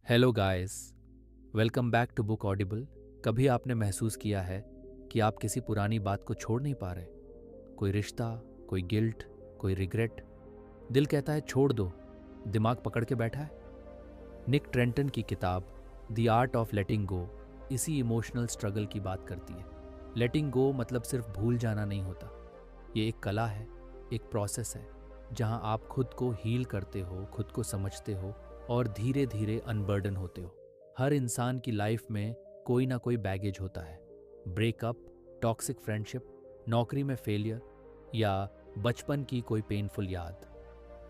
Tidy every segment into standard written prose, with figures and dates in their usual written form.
Hello guys, welcome back to book audible. कभी आपने महसूस किया है कि आप किसी पुरानी बात को छोड़ नहीं पा रहे? कोई रिश्ता, कोई गिल्ट, कोई रिग्रेट। दिल कहता है छोड़ दो, दिमाग पकड़ के बैठा है। निक ट्रेंटन की किताब द आर्ट ऑफ लेटिंग गो इसी इमोशनल स्ट्रगल की बात करती है। लेटिंग गो मतलब सिर्फ भूल जाना नहीं होता। ये एक कला है, एक प्रोसेस है जहां आप खुद को हील करते हो, खुद को समझते हो और धीरे धीरे अनबर्डन होते हो। हर इंसान की लाइफ में कोई ना कोई बैगेज होता है। ब्रेकअप, टॉक्सिक फ्रेंडशिप, नौकरी में फेलियर या बचपन की कोई पेनफुल याद।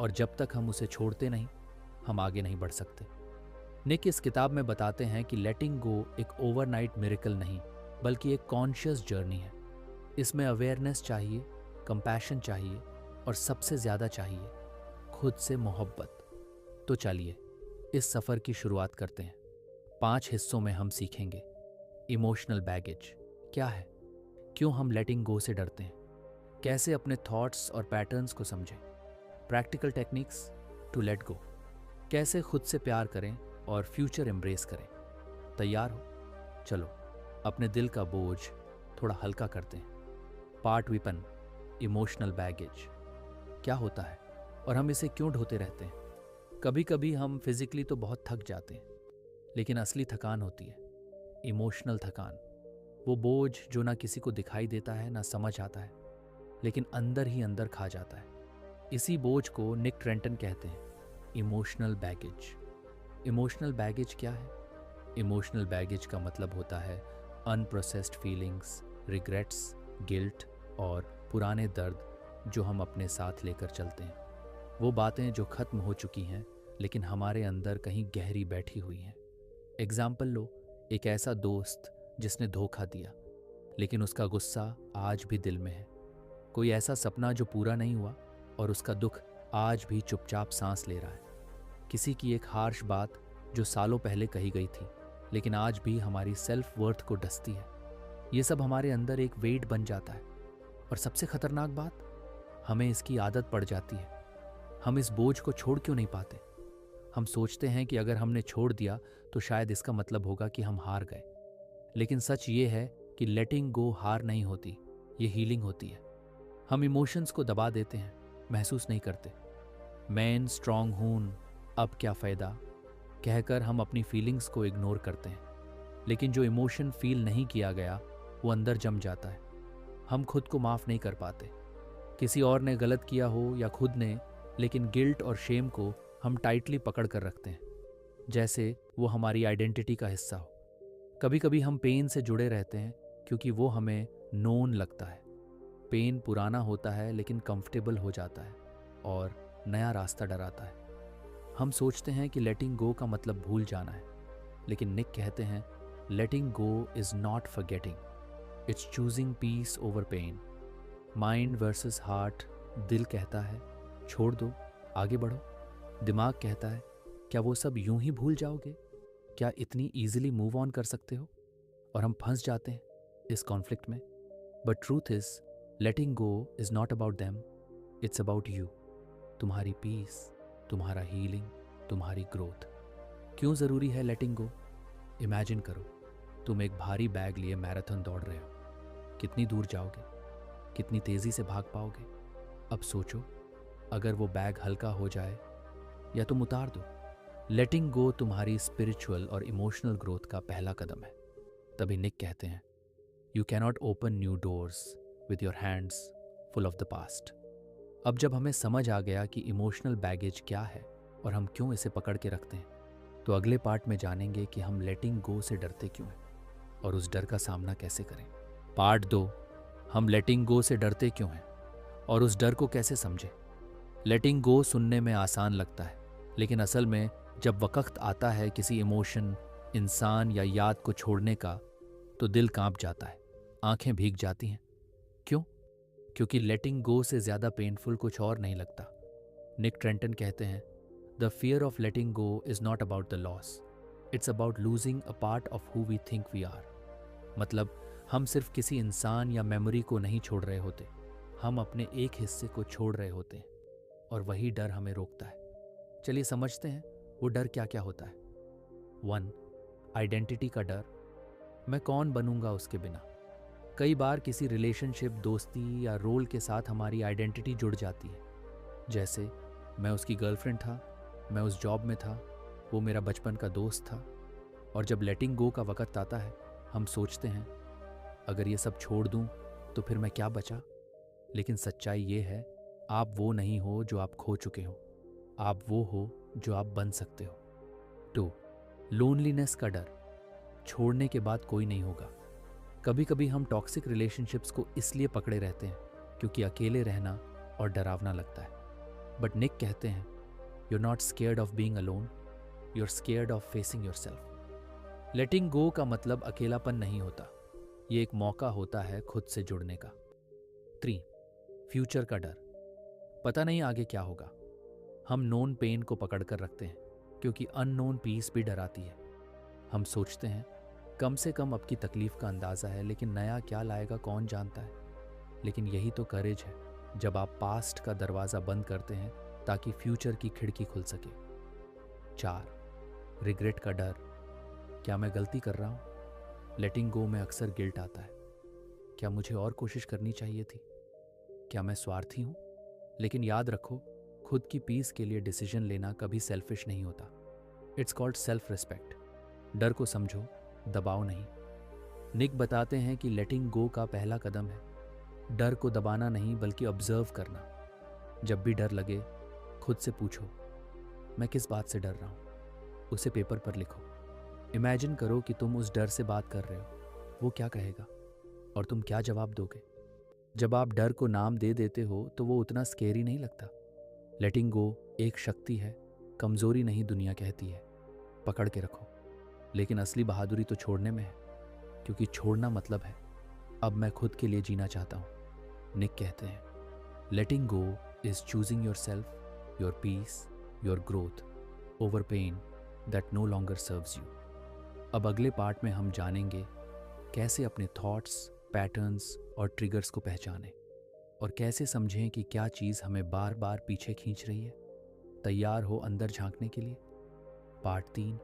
और जब तक हम उसे छोड़ते नहीं, हम आगे नहीं बढ़ सकते। निक इस किताब में बताते हैं कि लेटिंग गो एक ओवरनाइट मिरेकल नहीं, बल्कि एक कॉन्शियस जर्नी है। इसमें अवेयरनेस चाहिए, कंपैशन चाहिए और सबसे ज़्यादा चाहिए खुद से मोहब्बत। तो चलिए इस सफ़र की शुरुआत करते हैं। 5 हिस्सों में हम सीखेंगे इमोशनल बैगेज क्या है, क्यों हम लेटिंग गो से डरते हैं, कैसे अपने थॉट्स और पैटर्न्स को समझें, practical techniques to let go, कैसे खुद से प्यार करें और फ्यूचर एम्ब्रेस करें। तैयार हो? चलो अपने दिल का बोझ थोड़ा हल्का करते हैं। पार्ट विपन, इमोशनल बैगेज क्या होता है और हम इसे क्यों ढोते रहते हैं। कभी कभी हम फिजिकली तो बहुत थक जाते हैं, लेकिन असली थकान होती है इमोशनल थकान। वो बोझ जो ना किसी को दिखाई देता है, ना समझ आता है, लेकिन अंदर ही अंदर खा जाता है। इसी बोझ को निक ट्रेंटन कहते हैं इमोशनल बैगेज। इमोशनल बैगेज क्या है? इमोशनल बैगेज का मतलब होता है अनप्रोसेस्ड फीलिंग्स, रिग्रेट्स, गिल्ट और पुराने दर्द जो हम अपने साथ लेकर चलते हैं। वो बातें जो खत्म हो चुकी हैं लेकिन हमारे अंदर कहीं गहरी बैठी हुई हैं। एग्जाम्पल लो, एक ऐसा दोस्त जिसने धोखा दिया लेकिन उसका गुस्सा आज भी दिल में है। कोई ऐसा सपना जो पूरा नहीं हुआ और उसका दुख आज भी चुपचाप सांस ले रहा है। किसी की एक हार्श बात जो सालों पहले कही गई थी लेकिन आज भी हमारी सेल्फ वर्थ को डसती है। ये सब हमारे अंदर एक वेट बन जाता है और सबसे खतरनाक बात, हमें इसकी आदत पड़ जाती है। हम इस बोझ को छोड़ क्यों नहीं पाते? हम सोचते हैं कि अगर हमने छोड़ दिया तो शायद इसका मतलब होगा कि हम हार गए। लेकिन सच ये है कि लेटिंग गो हार नहीं होती, ये हीलिंग होती है। हम इमोशंस को दबा देते हैं, महसूस नहीं करते। मैं स्ट्रांग हूं, अब क्या फ़ायदा कहकर हम अपनी फीलिंग्स को इग्नोर करते हैं। लेकिन जो इमोशन फील नहीं किया गया वो अंदर जम जाता है। हम खुद को माफ़ नहीं कर पाते। किसी और ने गलत किया हो या खुद ने, लेकिन गिल्ट और शेम को हम टाइटली पकड़ कर रखते हैं, जैसे वो हमारी आइडेंटिटी का हिस्सा हो। कभी कभी हम पेन से जुड़े रहते हैं क्योंकि वो हमें नोन लगता है। पेन पुराना होता है लेकिन कंफर्टेबल हो जाता है और नया रास्ता डराता है। हम सोचते हैं कि लेटिंग गो का मतलब भूल जाना है, लेकिन निक कहते हैं letting go is not forgetting, it's choosing peace over pain. Mind versus heart. दिल कहता है छोड़ दो, आगे बढ़ो। दिमाग कहता है क्या वो सब यूं ही भूल जाओगे, क्या इतनी इजीली मूव ऑन कर सकते हो? और हम फंस जाते हैं इस कॉन्फ्लिक्ट में। But truth is letting go is not about them, it's about you. तुम्हारी पीस, तुम्हारा हीलिंग, तुम्हारी ग्रोथ। क्यों ज़रूरी है लेटिंग गो? इमेजिन करो तुम एक भारी बैग लिए मैराथन दौड़ रहे हो। कितनी दूर जाओगे? कितनी तेज़ी से भाग पाओगे? अब सोचो, अगर वो बैग हल्का हो जाए या तुम उतार दो। लेटिंग गो तुम्हारी स्पिरिचुअल और इमोशनल ग्रोथ का पहला कदम है। तभी निक कहते हैं you cannot open new doors with your hands full of the past. अब जब हमें समझ आ गया कि इमोशनल बैगेज क्या है और हम क्यों इसे पकड़ के रखते हैं, तो अगले पार्ट में जानेंगे कि हम लेटिंग गो से डरते क्यों हैं और उस डर का सामना कैसे करें। पार्ट 2, हम लेटिंग गो से डरते क्यों हैं और उस डर को कैसे समझें। लेटिंग गो सुनने में आसान लगता है, लेकिन असल में जब वक्त आता है किसी इमोशन, इंसान या याद को छोड़ने का, तो दिल कांप जाता है, आंखें भीग जाती हैं। क्यों? क्योंकि लेटिंग गो से ज़्यादा पेनफुल कुछ और नहीं लगता। निक ट्रेंटन कहते हैं the fear of letting go is not about the loss, it's about losing a part of who we think we are. मतलब हम सिर्फ किसी इंसान या मेमोरी को नहीं छोड़ रहे होते, हम अपने एक हिस्से को छोड़ रहे होते हैं और वही डर हमें रोकता है। चलिए समझते हैं वो डर क्या क्या होता है। 1. आइडेंटिटी का डर। मैं कौन बनूंगा उसके बिना। कई बार किसी रिलेशनशिप, दोस्ती या रोल के साथ हमारी आइडेंटिटी जुड़ जाती है। जैसे मैं उसकी गर्लफ्रेंड था, मैं उस जॉब में था, वो मेरा बचपन का दोस्त था। और जब लेटिंग गो का वक्त आता है, हम सोचते हैं अगर ये सब छोड़ दूं तो फिर मैं क्या बचा। लेकिन सच्चाई ये है, आप वो नहीं हो जो आप खो चुके हो, आप वो हो जो आप बन सकते हो। 2. लोनलीनेस का डर। छोड़ने के बाद कोई नहीं होगा। कभी कभी हम टॉक्सिक रिलेशनशिप्स को इसलिए पकड़े रहते हैं क्योंकि अकेले रहना और डरावना लगता है। बट निक कहते हैं, you are not scared of being alone, you are scared of facing yourself. Letting go का मतलब अकेलापन नहीं होता, ये एक मौका होता है खुद से जुड़ने का। 3. फ्यूचर का डर। पता नहीं आगे क्या होगा। हम नोन पेन को पकड़ कर रखते हैं क्योंकि अननोन पीस भी डराती है। हम सोचते हैं कम से कम अब की तकलीफ का अंदाज़ा है, लेकिन नया क्या लाएगा कौन जानता है। लेकिन यही तो करेज है, जब आप पास्ट का दरवाज़ा बंद करते हैं ताकि फ्यूचर की खिड़की खुल सके। 4. रिग्रेट का डर। क्या मैं गलती कर रहा हूँ। लेटिंग गो में अक्सर गिल्ट आता है। क्या मुझे और कोशिश करनी चाहिए थी। क्या मैं स्वार्थी हूँ। लेकिन याद रखो, खुद की पीस के लिए डिसीजन लेना कभी सेल्फिश नहीं होता। It's called self respect. डर को समझो, दबाओ नहीं। निक बताते हैं कि लेटिंग गो का पहला कदम है डर को दबाना नहीं, बल्कि ऑब्जर्व करना। जब भी डर लगे, खुद से पूछो, मैं किस बात से डर रहा हूँ। उसे पेपर पर लिखो। इमेजिन करो कि तुम उस डर से बात कर रहे हो, वो क्या कहेगा और तुम क्या जवाब दोगे। जब आप डर को नाम दे देते हो तो वो उतना स्केरी नहीं लगता। लेटिंग गो एक शक्ति है, कमजोरी नहीं, दुनिया कहती है। पकड़ के रखो। लेकिन असली बहादुरी तो छोड़ने में है, क्योंकि छोड़ना मतलब है अब मैं खुद के लिए जीना चाहता हूँ। निक कहते हैं, letting go is choosing yourself, your peace, your growth over pain that no longer serves you. अब अगले पार्ट में हम जानेंगे कैसे अपने थॉट्स, पैटर्न्स और ट्रिगर्स को पहचानें और कैसे समझें कि क्या चीज़ हमें बार बार पीछे खींच रही है। तैयार हो अंदर झांकने के लिए। पार्ट 3,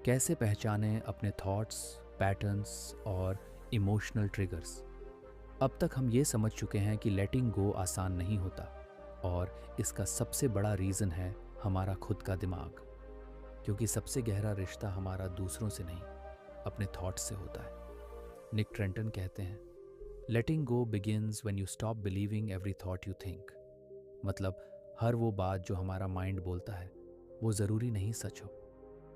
कैसे पहचानें अपने थॉट्स, पैटर्न्स और इमोशनल ट्रिगर्स। अब तक हम ये समझ चुके हैं कि लेटिंग गो आसान नहीं होता और इसका सबसे बड़ा रीज़न है हमारा खुद का दिमाग, क्योंकि सबसे गहरा रिश्ता हमारा दूसरों से नहीं, अपने थॉट्स से होता है। निक ट्रेंटन कहते हैं, letting go begins when you stop believing every thought you think. मतलब हर वो बात जो हमारा माइंड बोलता है वो ज़रूरी नहीं सच हो,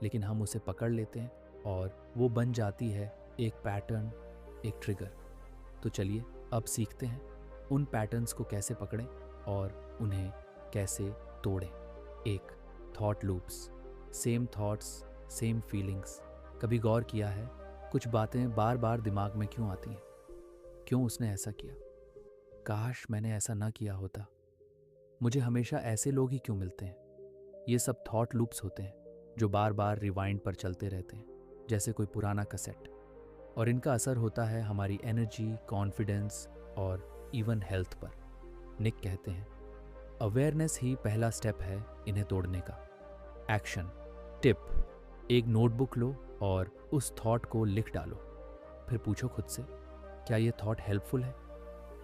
लेकिन हम उसे पकड़ लेते हैं और वो बन जाती है एक पैटर्न, एक ट्रिगर। तो चलिए अब सीखते हैं उन पैटर्न्स को कैसे पकड़ें और उन्हें कैसे तोड़ें। 1. Thought loops. Same thoughts, same feelings. कभी गौर किया है कुछ बातें बार बार दिमाग में क्यों आती हैं। क्यों उसने ऐसा किया, काश मैंने ऐसा ना किया होता, मुझे हमेशा ऐसे लोग ही क्यों मिलते हैं। ये सब थॉट लूप्स होते हैं जो बार बार रिवाइंड पर चलते रहते हैं, जैसे कोई पुराना कैसेट। और इनका असर होता है हमारी एनर्जी, कॉन्फिडेंस और इवन हेल्थ पर। निक कहते हैं, अवेयरनेस ही पहला स्टेप है इन्हें तोड़ने का। एक्शन टिप, एक नोटबुक लो और उस थॉट को लिख डालो। फिर पूछो खुद से, क्या ये थॉट हेल्पफुल है,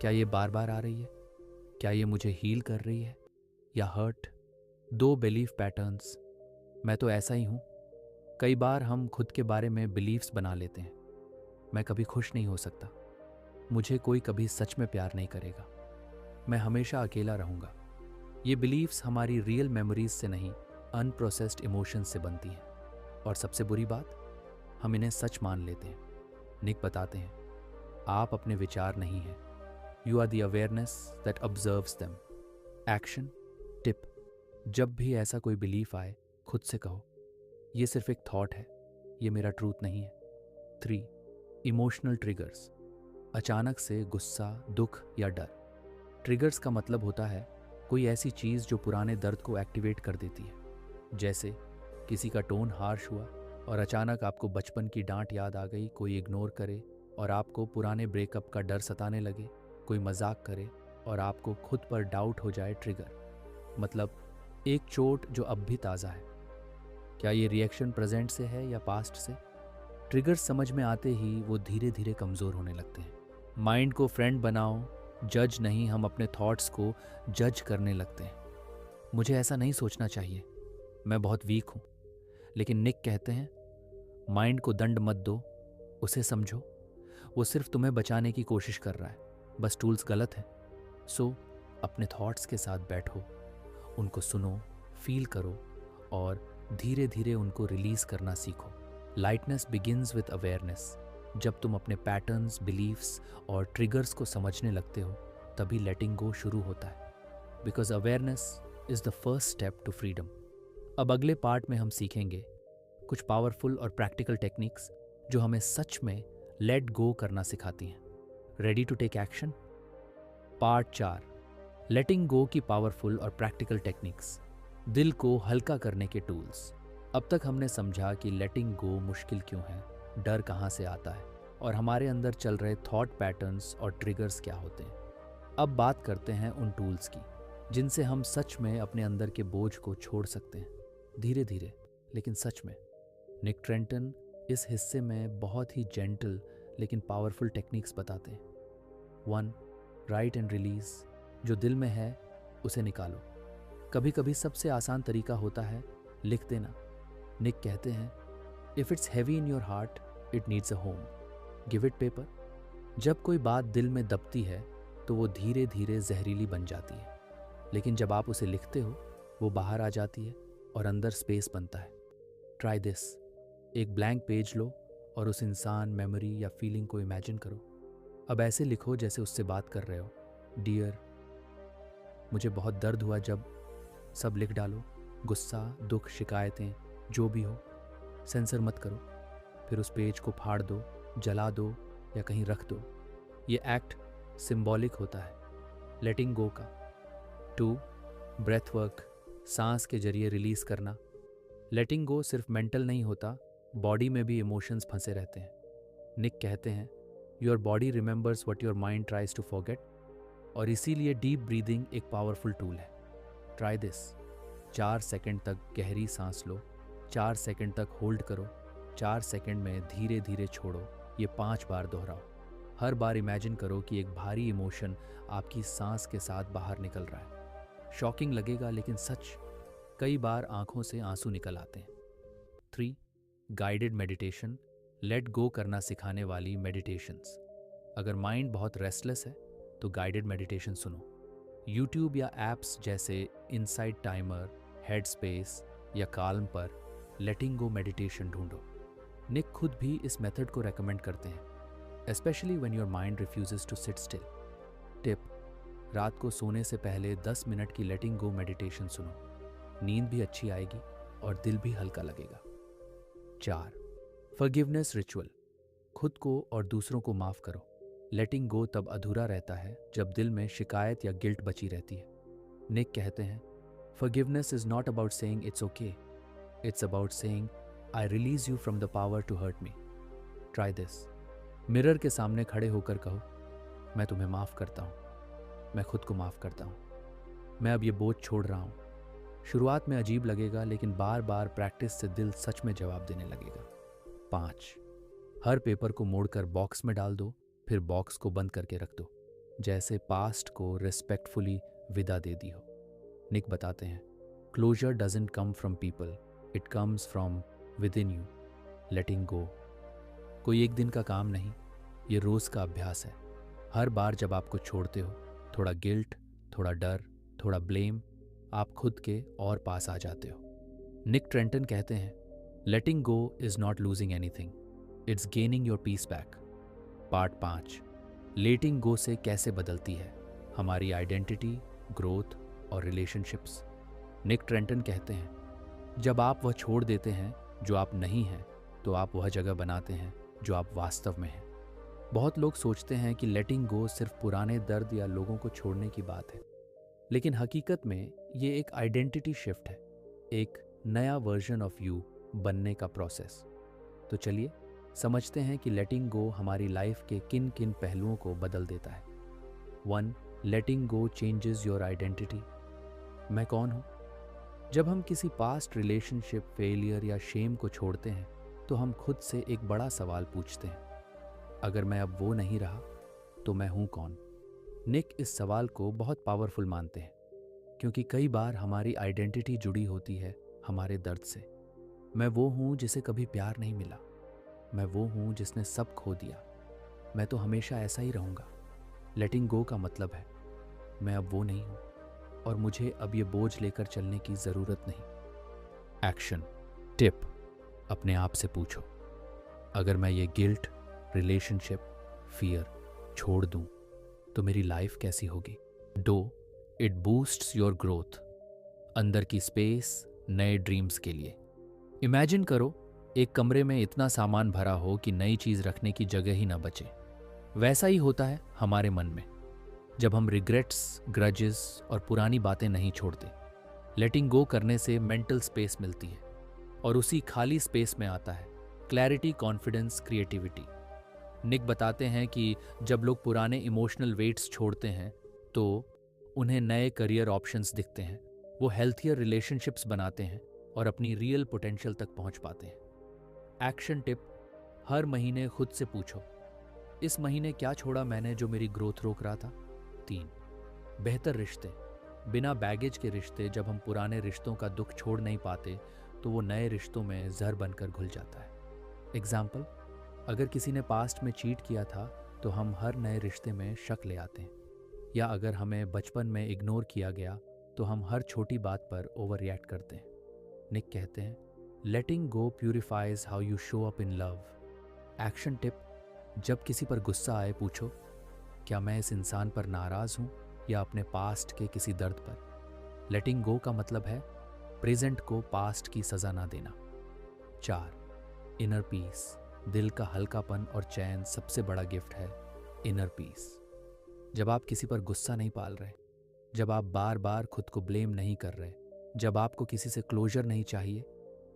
क्या ये बार बार आ रही है, क्या ये मुझे हील कर रही है या हर्ट। 2. Belief patterns. मैं तो ऐसा ही हूँ। कई बार हम खुद के बारे में बिलीव्स बना लेते हैं। मैं कभी खुश नहीं हो सकता, मुझे कोई कभी सच में प्यार नहीं करेगा, मैं हमेशा अकेला रहूँगा। ये बिलीव्स हमारी रियल मेमोरीज से नहीं, अनप्रोसेस्ड इमोशंस से बनती हैं। और सबसे बुरी बात, हम इन्हें सच मान लेते हैं। निक बताते हैं, आप अपने विचार नहीं हैं, you are the awareness that observes them. Action tip, जब भी ऐसा कोई बिलीफ आए, खुद से कहो, ये सिर्फ एक थॉट है, ये मेरा ट्रूथ नहीं है। 3. Emotional triggers. अचानक से गुस्सा, दुख या डर। ट्रिगर्स का मतलब होता है कोई ऐसी चीज़ जो पुराने दर्द को एक्टिवेट कर देती है। जैसे किसी का टोन हार्श हुआ और अचानक आपको बचपन की डांट याद आ गई, कोई इग्नोर करे और आपको पुराने ब्रेकअप का डर सताने लगे, कोई मजाक करे और आपको खुद पर डाउट हो जाए। ट्रिगर मतलब एक चोट जो अब भी ताज़ा है। क्या ये रिएक्शन प्रेजेंट से है या पास्ट से? ट्रिगर्स समझ में आते ही वो धीरे धीरे कमज़ोर होने लगते हैं। माइंड को फ्रेंड बनाओ, जज नहीं, हम अपने थॉट्स को जज करने लगते हैं। मुझे ऐसा नहीं सोचना चाहिए, मैं बहुत वीक हूँ। लेकिन निक कहते हैं, माइंड को दंड मत दो, उसे समझो। वो सिर्फ तुम्हें बचाने की कोशिश कर रहा है, बस टूल्स गलत हैं। सो अपने थॉट्स के साथ बैठो, उनको सुनो, फील करो और धीरे धीरे उनको रिलीज़ करना सीखो। Lightness begins with awareness. जब तुम अपने पैटर्न्स, बिलीव्स और ट्रिगर्स को समझने लगते हो, तभी लेटिंग गो शुरू होता है। Because awareness is the first step to freedom. अब अगले पार्ट में हम सीखेंगे कुछ पावरफुल और प्रैक्टिकल टेक्निक्स जो हमें सच में लेट गो करना सिखाती हैं। Ready to take action? Part 4, letting go की पावरफुल और प्रैक्टिकल टेक्निक्स, दिल को हल्का करने के टूल्स। अब तक हमने समझा कि लेटिंग गो मुश्किल क्यों है, डर कहाँ से आता है और हमारे अंदर चल रहे थॉट पैटर्न्स और ट्रिगर्स क्या होते हैं। अब बात करते हैं उन टूल्स की जिनसे हम सच में अपने अंदर के बोझ को छोड़ सकते हैं, धीरे धीरे लेकिन सच में। निक ट्रेंटन इस हिस्से में बहुत ही जेंटल लेकिन पावरफुल टेक्निक्स बताते हैं। 1. Right and release. जो दिल में है उसे निकालो। कभी कभी सबसे आसान तरीका होता है लिख देना। निक कहते हैं, if it's heavy in your heart it needs a home, give it paper. जब कोई बात दिल में दबती है तो वो धीरे धीरे जहरीली बन जाती है, लेकिन जब आप उसे लिखते हो वो बाहर आ जाती है और अंदर स्पेस बनता है। Try this. एक ब्लैंक पेज लो और उस इंसान, मेमोरी या फीलिंग को इमेजिन करो। अब ऐसे लिखो जैसे उससे बात कर रहे हो। डियर, मुझे बहुत दर्द हुआ जब। सब लिख डालो, गुस्सा, दुख, शिकायतें, जो भी हो। सेंसर मत करो। फिर उस पेज को फाड़ दो, जला दो या कहीं रख दो। ये एक्ट सिंबॉलिक होता है लेटिंग गो का। 2. Breath work. सांस के जरिए रिलीज करना। लेटिंग गो सिर्फ मेंटल नहीं होता, बॉडी में भी इमोशंस फंसे रहते हैं। निक कहते हैं, your body remembers what your mind tries to forget. और इसीलिए डीप ब्रीदिंग एक पावरफुल टूल है। Try this. 4 सेकंड तक गहरी सांस लो, 4 सेकंड तक होल्ड करो, 4 सेकंड में धीरे धीरे छोड़ो। ये 5 बार दोहराओ। हर बार इमेजिन करो कि एक भारी इमोशन आपकी सांस के साथ बाहर निकल रहा है। शॉकिंग लगेगा लेकिन सच, कई बार आंखों से आंसू निकल आते हैं। 3. Guided meditation. लेट गो करना सिखाने वाली मेडिटेशंस। अगर माइंड बहुत रेस्टलेस है तो गाइडेड मेडिटेशन सुनो। यूट्यूब या एप्स जैसे इनसाइड टाइमर, हेड स्पेस या काल्म पर लेटिंग गो मेडिटेशन ढूंढो। निक खुद भी इस मेथड को रेकमेंड करते हैं, especially when your mind refuses to sit still. Tip: रात को सोने से पहले 10 मिनट की लेटिंग गो मेडिटेशन सुनो। नींद भी अच्छी आएगी और दिल भी हल्का लगेगा। 4. Forgiveness ritual. खुद को और दूसरों को माफ करो। लेटिंग गो तब अधूरा रहता है जब दिल में शिकायत या गिल्ट बची रहती है। निक कहते हैं, forgiveness is not about saying it's okay, it's about saying I release you from the power to hurt me. Try this. Mirror के सामने खड़े होकर कहो, मैं तुम्हें माफ़ करता हूँ, मैं खुद को माफ़ करता हूँ, मैं अब ये बोझ छोड़ रहा हूँ। शुरुआत में अजीब लगेगा लेकिन बार बार प्रैक्टिस से दिल सच में जवाब देने लगेगा। 5. हर पेपर को मोड़कर बॉक्स में डाल दो, फिर बॉक्स को बंद करके रख दो, जैसे पास्ट को रिस्पेक्टफुली विदा दे दी हो। निक बताते हैं, closure doesn't come from people, it comes from within you. Letting go कोई एक दिन का काम नहीं, ये रोज़ का अभ्यास है। हर बार जब आपको छोड़ते हो, थोड़ा गिल्ट, थोड़ा डर, थोड़ा ब्लेम, आप खुद के और पास आ जाते हो। निक ट्रेंटन कहते हैं, letting go is not losing anything, it's gaining your peace back. Part 5, letting go से कैसे बदलती है हमारी आइडेंटिटी, ग्रोथ और रिलेशनशिप्स। निक ट्रेंटन कहते हैं, जब आप वह छोड़ देते हैं जो आप नहीं हैं, तो आप वह जगह बनाते हैं जो आप वास्तव में हैं। बहुत लोग सोचते हैं कि लेटिंग गो सिर्फ पुराने दर्द या लोगों को छोड़ने की बात है, लेकिन हकीकत में ये एक आइडेंटिटी शिफ्ट है, एक नया वर्जन ऑफ यू बनने का प्रोसेस। तो चलिए समझते हैं कि लेटिंग गो हमारी लाइफ के किन किन पहलुओं को बदल देता है। 1. लेटिंग गो चेंजेस योर आइडेंटिटी। मैं कौन हूँ? जब हम किसी पास्ट रिलेशनशिप, फेलियर या शेम को छोड़ते हैं तो हम खुद से एक बड़ा सवाल पूछते हैं, अगर मैं अब वो नहीं रहा तो मैं हूं कौन? निक इस सवाल को बहुत पावरफुल मानते हैं क्योंकि कई बार हमारी आइडेंटिटी जुड़ी होती है हमारे दर्द से। मैं वो हूं जिसे कभी प्यार नहीं मिला, मैं वो हूं जिसने सब खो दिया, मैं तो हमेशा ऐसा ही रहूंगा। लेटिंग गो का मतलब है मैं अब वो नहीं हूं और मुझे अब ये बोझ लेकर चलने की ज़रूरत नहीं। एक्शन टिप: अपने आप से पूछो, अगर मैं ये गिल्ट, रिलेशनशिप, फियर छोड़ दूं तो मेरी लाइफ कैसी होगी? Dough it boosts your growth. अंदर की स्पेस नए ड्रीम्स के लिए। इमेजिन करो एक कमरे में इतना सामान भरा हो कि नई चीज़ रखने की जगह ही ना बचे। वैसा ही होता है हमारे मन में जब हम रिग्रेट्स, ग्रजेस और पुरानी बातें नहीं छोड़ते। लेटिंग गो करने से मेंटल स्पेस मिलती है और उसी खाली स्पेस में आता है क्लैरिटी, कॉन्फिडेंस, क्रिएटिविटी। निक बताते हैं कि जब लोग पुराने इमोशनल वेट्स छोड़ते हैं तो उन्हें नए करियर ऑप्शंस दिखते हैं, वो हेल्थियर रिलेशनशिप्स बनाते हैं और अपनी रियल पोटेंशियल तक पहुंच पाते हैं। एक्शन टिप: हर महीने खुद से पूछो, इस महीने क्या छोड़ा मैंने जो मेरी ग्रोथ रोक रहा था? 3. बेहतर रिश्ते। बिना बैगेज के रिश्ते, जब हम पुराने रिश्तों का दुख छोड़ नहीं पाते तो वो नए रिश्तों में जहर बनकर घुल जाता है। एग्जाम्पल: अगर किसी ने पास्ट में चीट किया था तो हम हर नए रिश्ते में शक ले आते हैं, या अगर हमें बचपन में इग्नोर किया गया तो हम हर छोटी बात पर ओवर रिएक्ट करते हैं। निक कहते हैं, letting go purifies how you show up in love. Action tip: जब किसी पर गुस्सा आए पूछो, क्या मैं इस इंसान पर नाराज हूं या अपने पास्ट के किसी दर्द पर? लेटिंग गो का मतलब है प्रेजेंट को पास्ट की सजा ना देना। 4. Inner peace. दिल का हल्कापन और चैन सबसे बड़ा गिफ्ट है इनर पीस। जब आप किसी पर गुस्सा नहीं पाल रहे, जब आप बार बार खुद को ब्लेम नहीं कर रहे, जब आपको किसी से क्लोजर नहीं चाहिए,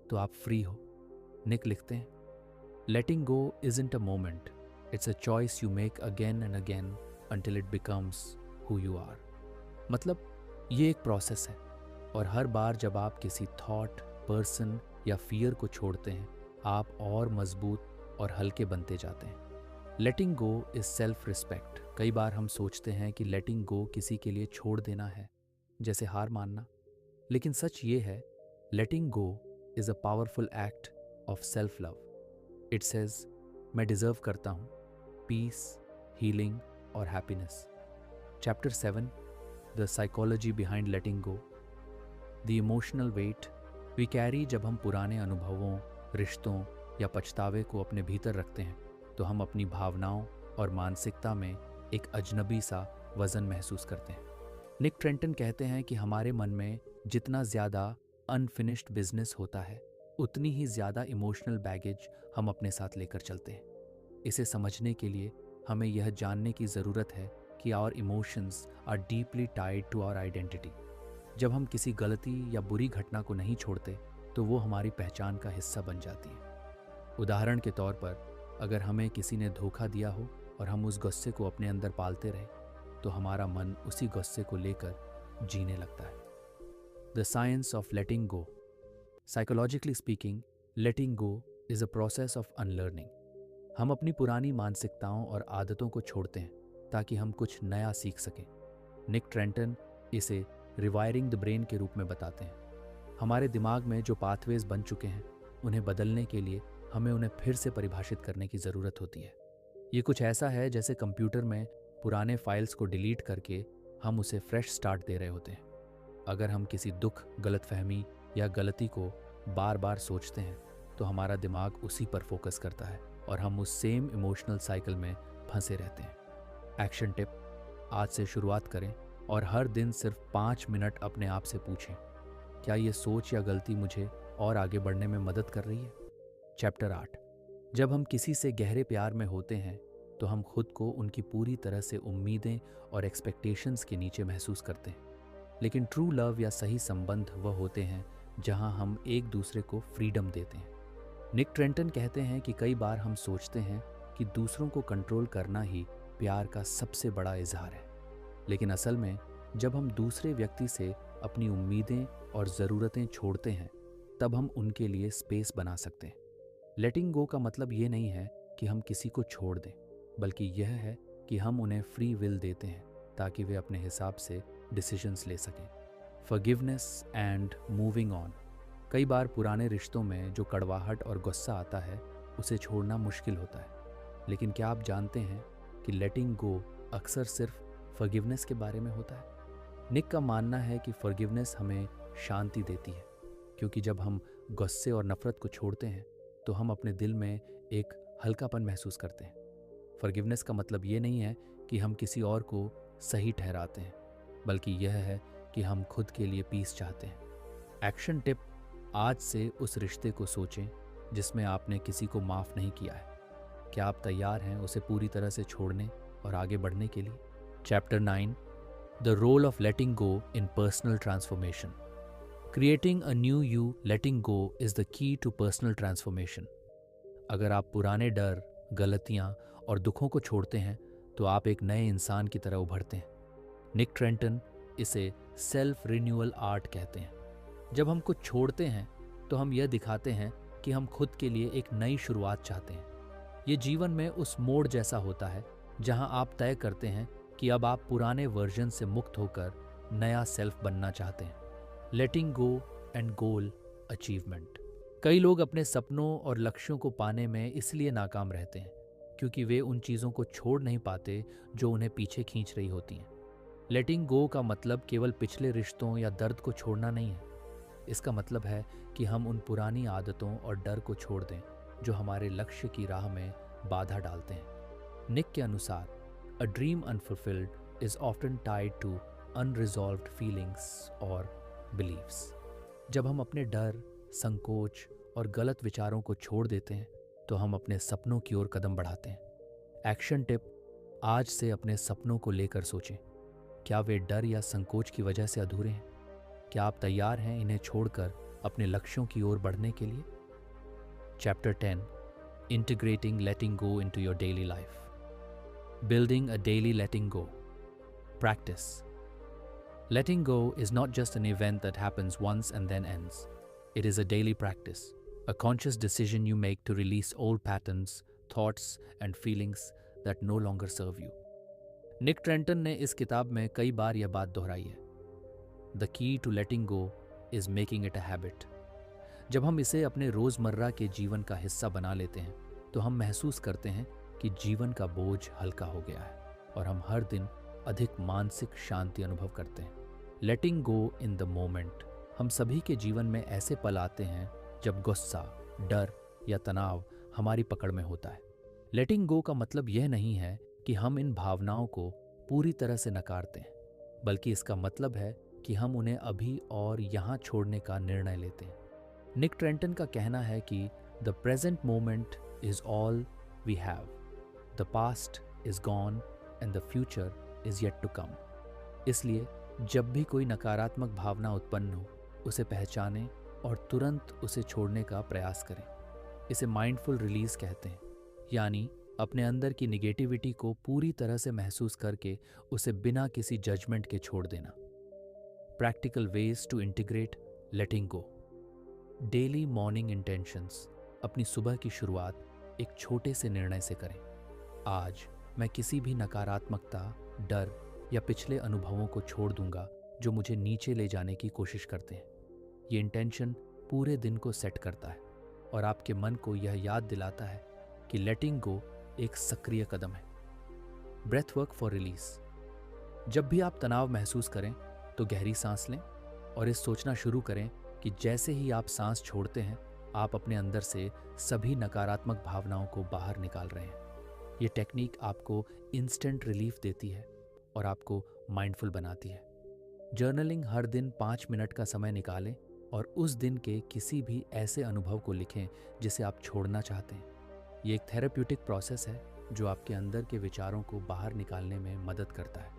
तो आप फ्री हो। निक लिखते हैं, letting go isn't a moment, it's a choice you make again and again until it becomes who you are। मतलब ये एक प्रोसेस है और हर बार जब आप किसी थॉट, पर्सन या फियर को छोड़ते हैं, आप और मजबूत और हल्के बनते जाते हैं। Letting go is self respect. कई बार हम सोचते हैं कि लेटिंग गो किसी के लिए छोड़ देना है, जैसे हार मानना, लेकिन सच ये है, letting go is a powerful act of self love. It says, मैं डिजर्व करता हूँ पीस, हीलिंग और happiness. Chapter 7, the psychology behind letting go. The emotional weight we carry. जब हम पुराने अनुभवों, रिश्तों या पछतावे को अपने भीतर रखते हैं तो हम अपनी भावनाओं और मानसिकता में एक अजनबी सा वजन महसूस करते हैं। निक ट्रेंटन कहते हैं कि हमारे मन में जितना ज़्यादा अनफिनिश्ड बिजनेस होता है, उतनी ही ज़्यादा इमोशनल बैगेज हम अपने साथ लेकर चलते हैं। इसे समझने के लिए हमें यह जानने की ज़रूरत है कि our emotions are deeply tied to our identity. जब हम किसी गलती या बुरी घटना को नहीं छोड़ते तो वो हमारी पहचान का हिस्सा बन जाती है। उदाहरण के तौर पर, अगर हमें किसी ने धोखा दिया हो और हम उस गुस्से को अपने अंदर पालते रहे तो हमारा मन उसी गुस्से को लेकर जीने लगता है। The science of letting go. Psychologically speaking, letting go is a process of unlearning. हम अपनी पुरानी मानसिकताओं और आदतों को छोड़ते हैं ताकि हम कुछ नया सीख सकें। निक ट्रेंटन इसे रिवायरिंग द ब्रेन के रूप में बताते हैं। हमारे दिमाग में जो पाथवेज बन चुके हैं, उन्हें बदलने के लिए हमें उन्हें फिर से परिभाषित करने की ज़रूरत होती है। ये कुछ ऐसा है जैसे कंप्यूटर में पुराने फाइल्स को डिलीट करके हम उसे फ्रेश स्टार्ट दे रहे होते हैं। अगर हम किसी दुख, गलतफहमी या गलती को बार बार सोचते हैं तो हमारा दिमाग उसी पर फोकस करता है और हम उस सेम इमोशनल साइकिल में फंसे रहते हैं। एक्शन टिप: आज से शुरुआत करें और हर दिन सिर्फ 5 मिनट अपने आप से पूछें, क्या ये सोच या गलती मुझे और आगे बढ़ने में मदद कर रही है? चैप्टर 8। जब हम किसी से गहरे प्यार में होते हैं तो हम खुद को उनकी पूरी तरह से उम्मीदें और एक्सपेक्टेशंस के नीचे महसूस करते हैं। लेकिन ट्रू लव या सही संबंध वह होते हैं जहां हम एक दूसरे को फ्रीडम देते हैं। निक ट्रेंटन कहते हैं कि कई बार हम सोचते हैं कि दूसरों को कंट्रोल करना ही प्यार का सबसे बड़ा इजहार है, लेकिन असल में जब हम दूसरे व्यक्ति से अपनी उम्मीदें और ज़रूरतें छोड़ते हैं, तब हम उनके लिए स्पेस बना सकते हैं। लेटिंग गो का मतलब ये नहीं है कि हम किसी को छोड़ दें, बल्कि यह है कि हम उन्हें फ्री विल देते हैं ताकि वे अपने हिसाब से डिसीजंस ले सकें। Forgiveness and moving on. कई बार पुराने रिश्तों में जो कड़वाहट और गुस्सा आता है उसे छोड़ना मुश्किल होता है, लेकिन क्या आप जानते हैं कि लेटिंग गो अक्सर सिर्फ फॉरगिवनेस के बारे में होता है। निक का मानना है कि फॉरगिवनेस हमें शांति देती है, क्योंकि जब हम गुस्से और नफरत को छोड़ते हैं तो हम अपने दिल में एक हल्कापन महसूस करते हैं। फॉरगिवनेस का मतलब ये नहीं है कि हम किसी और को सही ठहराते हैं, बल्कि यह है कि हम खुद के लिए पीस चाहते हैं। एक्शन टिप: आज से उस रिश्ते को सोचें जिसमें आपने किसी को माफ़ नहीं किया है। क्या आप तैयार हैं उसे पूरी तरह से छोड़ने और आगे बढ़ने के लिए? Chapter 9, the role of letting go in personal transformation. Creating a new you, letting go is the key to personal transformation. अगर आप पुराने डर, गलतियां और दुखों को छोड़ते हैं तो आप एक नए इंसान की तरह उभरते हैं। निक ट्रेंटन इसे सेल्फ रिन्यूअल आर्ट कहते हैं। जब हम कुछ छोड़ते हैं तो हम यह दिखाते हैं कि हम खुद के लिए एक नई शुरुआत चाहते हैं। ये जीवन में उस मोड़ जैसा होता है जहां आप तय करते हैं कि अब आप पुराने वर्जन से मुक्त होकर नया सेल्फ बनना चाहते हैं। Letting go and goal achievement. कई लोग अपने सपनों और लक्ष्यों को पाने में इसलिए नाकाम रहते हैं क्योंकि वे उन चीज़ों को छोड़ नहीं पाते जो उन्हें पीछे खींच रही होती हैं। लेटिंग गो का मतलब केवल पिछले रिश्तों या दर्द को छोड़ना नहीं है। इसका मतलब है कि हम उन पुरानी आदतों और डर को छोड़ दें जो हमारे लक्ष्य की राह में बाधा डालते हैं। निक के अनुसार, a dream unfulfilled is often tied to unresolved feelings और बिलीव्स। जब हम अपने डर, संकोच और गलत विचारों को छोड़ देते हैं तो हम अपने सपनों की ओर कदम बढ़ाते हैं। एक्शन टिप: आज से अपने सपनों को लेकर सोचें। क्या वे डर या संकोच की वजह से अधूरे हैं? क्या आप तैयार हैं इन्हें छोड़कर अपने लक्ष्यों की ओर बढ़ने के लिए? Chapter 10, integrating letting go into your daily life. Building a daily letting go practice. Letting go is not just an event that happens once and then ends. It is a daily practice, a conscious decision you make to release old patterns, thoughts, and feelings that no longer serve you. Nick Trenton ने इस किताब में कई बार यह बात दोहराई है। The key to letting go is making it a habit. जब हम इसे अपने रोज़मर्रा के जीवन का हिस्सा बना लेते हैं तो हम महसूस करते हैं कि जीवन का बोझ हल्का हो गया है और हम हर दिन अधिक मानसिक शांति अनुभव करते हैं। Letting go in the moment. हम सभी के जीवन में ऐसे पल आते हैं जब गुस्सा, डर या तनाव हमारी पकड़ में होता है। लेटिंग गो का मतलब यह नहीं है कि हम इन भावनाओं को पूरी तरह से नकारते हैं, बल्कि इसका मतलब है कि हम उन्हें अभी और यहाँ छोड़ने का निर्णय लेते हैं। निक ट्रेंटन का कहना है कि the present moment is all we have, the past is gone and the future is yet to come. इसलिए जब भी कोई नकारात्मक भावना उत्पन्न हो, उसे पहचानें और तुरंत उसे छोड़ने का प्रयास करें। इसे माइंडफुल रिलीज कहते हैं, यानी अपने अंदर की निगेटिविटी को पूरी तरह से महसूस करके उसे बिना किसी जजमेंट के छोड़ देना। Practical ways to integrate letting go. Daily morning intentions. अपनी सुबह की शुरुआत एक छोटे से निर्णय से करें। आज मैं किसी भी नकारात्मकता, डर या पिछले अनुभवों को छोड़ दूंगा जो मुझे नीचे ले जाने की कोशिश करते हैं। ये इंटेंशन पूरे दिन को सेट करता है और आपके मन को यह याद दिलाता है कि लेटिंग गो एक सक्रिय कदम है। Breath work for release. जब भी आप तनाव महसूस करें तो गहरी सांस लें और इस सोचना शुरू करें कि जैसे ही आप सांस छोड़ते हैं आप अपने अंदर से सभी नकारात्मक भावनाओं को बाहर निकाल रहे हैं। ये टेक्निक आपको इंस्टेंट रिलीफ देती है और आपको माइंडफुल बनाती है। जर्नलिंग। हर दिन 5 मिनट का समय निकालें और उस दिन के किसी भी ऐसे अनुभव को लिखें जिसे आप छोड़ना चाहते हैं। ये एक थेरेप्यूटिक प्रोसेस है जो आपके अंदर के विचारों को बाहर निकालने में मदद करता है।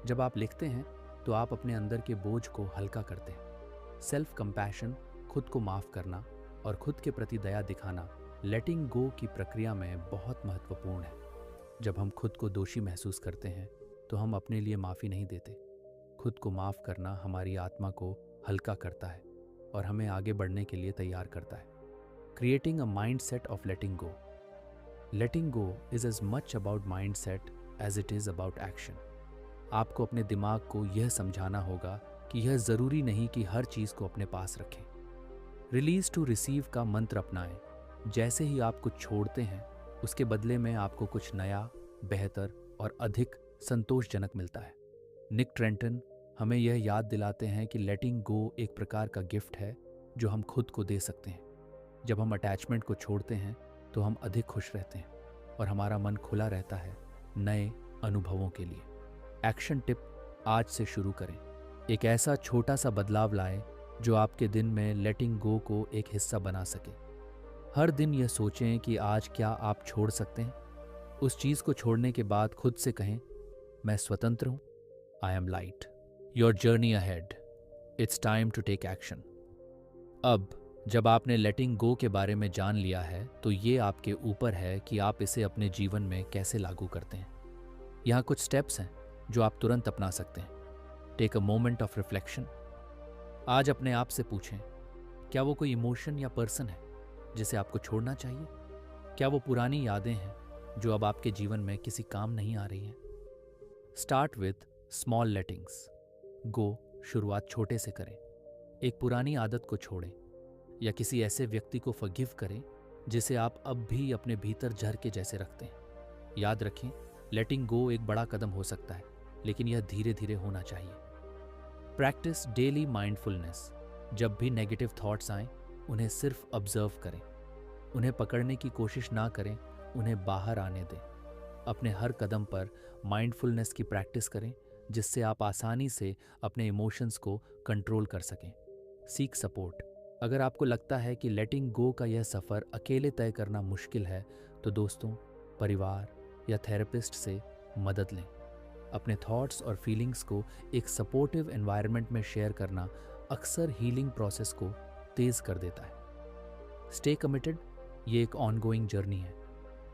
जब आप लिखते हैं तो आप अपने अंदर के बोझ को हल्का करते हैं। सेल्फ कंपैशन, खुद को माफ़ करना और खुद के प्रति दया दिखाना लेटिंग गो की प्रक्रिया में बहुत महत्वपूर्ण है। जब हम खुद को दोषी महसूस करते हैं तो हम अपने लिए माफ़ी नहीं देते, खुद को माफ़ करना हमारी आत्मा को हल्का करता है और हमें आगे बढ़ने के लिए तैयार करता है। Creating a mindset of letting go. Letting go is as much about mindset as it is about action. आपको अपने दिमाग को यह समझाना होगा कि यह ज़रूरी नहीं कि हर चीज़ को अपने पास रखें। रिलीज टू रिसीव का मंत्र अपनाएं। जैसे ही आप कुछ छोड़ते हैं, उसके बदले में आपको कुछ नया, बेहतर और अधिक संतोषजनक मिलता है। निक ट्रेंटन हमें यह याद दिलाते हैं कि लेटिंग गो एक प्रकार का गिफ्ट है जो हम खुद को दे सकते हैं। जब हम अटैचमेंट को छोड़ते हैं तो हम अधिक खुश रहते हैं और हमारा मन खुला रहता है नए अनुभवों के लिए। एक्शन टिप, आज से शुरू करें। एक ऐसा छोटा सा बदलाव लाएं जो आपके दिन में लेटिंग गो को एक हिस्सा बना सके। हर दिन यह सोचें कि आज क्या आप छोड़ सकते हैं। उस चीज़ को छोड़ने के बाद खुद से कहें, मैं स्वतंत्र हूँ, I am light. Your journey ahead, it's time to take action. अब जब आपने लेटिंग गो के बारे में जान लिया है तो ये आपके ऊपर है कि आप इसे अपने जीवन में कैसे लागू करते हैं। यहाँ कुछ स्टेप्स हैं जो आप तुरंत अपना सकते हैं। Take a moment of reflection. आज अपने आप से पूछें, क्या वो कोई इमोशन या पर्सन है जिसे आपको छोड़ना चाहिए? क्या वो पुरानी यादें हैं जो अब आपके जीवन में किसी काम नहीं आ रही हैं? Start with small lettings. Go, शुरुआत छोटे से करें। एक पुरानी आदत को छोड़ें या किसी ऐसे व्यक्ति को फॉरगिव करें जिसे आप अब भी अपने भीतर जहर के जैसे रखते हैं। याद रखें, लेटिंग गो एक बड़ा कदम हो सकता है, लेकिन यह धीरे धीरे होना चाहिए। Practice daily mindfulness. जब भी नेगेटिव थॉट्स आएं, उन्हें सिर्फ ऑब्जर्व करें। उन्हें पकड़ने की कोशिश ना करें, उन्हें बाहर आने दें। अपने हर कदम पर माइंडफुलनेस की प्रैक्टिस करें, जिससे आप आसानी से अपने इमोशंस को कंट्रोल कर सकें। Seek support. अगर आपको लगता है कि लेटिंग गो का यह सफ़र अकेले तय करना मुश्किल है, तो दोस्तों, परिवार या थेरेपिस्ट से मदद लें। अपने थॉट्स और फीलिंग्स को एक सपोर्टिव एनवायरनमेंट में शेयर करना अक्सर हीलिंग प्रोसेस को तेज़ कर देता है। Stay committed. ये एक ऑनगोइंग जर्नी है,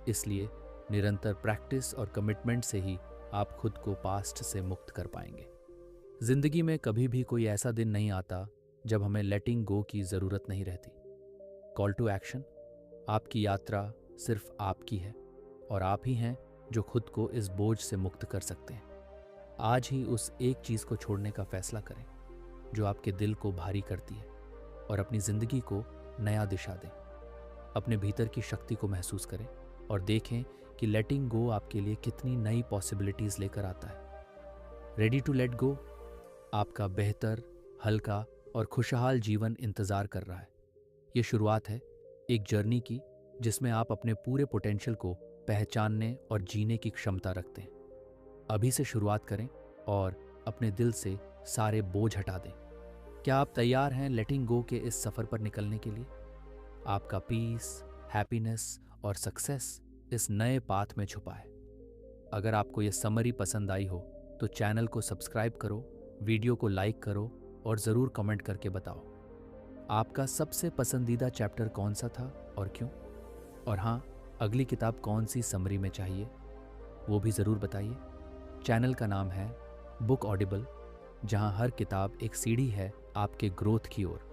इसलिए निरंतर प्रैक्टिस और कमिटमेंट से ही आप खुद को पास्ट से मुक्त कर पाएंगे। जिंदगी में कभी भी कोई ऐसा दिन नहीं आता जब हमें लेटिंग गो की ज़रूरत नहीं रहती। Call to action. आपकी यात्रा सिर्फ आपकी है और आप ही हैं जो खुद को इस बोझ से मुक्त कर सकते हैं। आज ही उस एक चीज़ को छोड़ने का फैसला करें जो आपके दिल को भारी करती है और अपनी ज़िंदगी को नया दिशा दें। अपने भीतर की शक्ति को महसूस करें और देखें कि लेटिंग गो आपके लिए कितनी नई पॉसिबिलिटीज़ लेकर आता है। Ready to let go. आपका बेहतर, हल्का और खुशहाल जीवन इंतज़ार कर रहा है। ये शुरुआत है एक जर्नी की जिसमें आप अपने पूरे पोटेंशियल को पहचानने और जीने की क्षमता रखते हैं। अभी से शुरुआत करें और अपने दिल से सारे बोझ हटा दें। क्या आप तैयार हैं लेटिंग गो के इस सफ़र पर निकलने के लिए? आपका पीस, हैप्पीनेस और सक्सेस इस नए पाथ में छुपा है। अगर आपको ये समरी पसंद आई हो तो चैनल को सब्सक्राइब करो, वीडियो को लाइक करो और ज़रूर कमेंट करके बताओ आपका सबसे पसंदीदा चैप्टर कौन सा था और क्यों। और हाँ, अगली किताब कौन सी समरी में चाहिए वो भी ज़रूर बताइए। चैनल का नाम है बुक ऑडिबल, जहाँ हर किताब एक सीढ़ी है आपके ग्रोथ की ओर।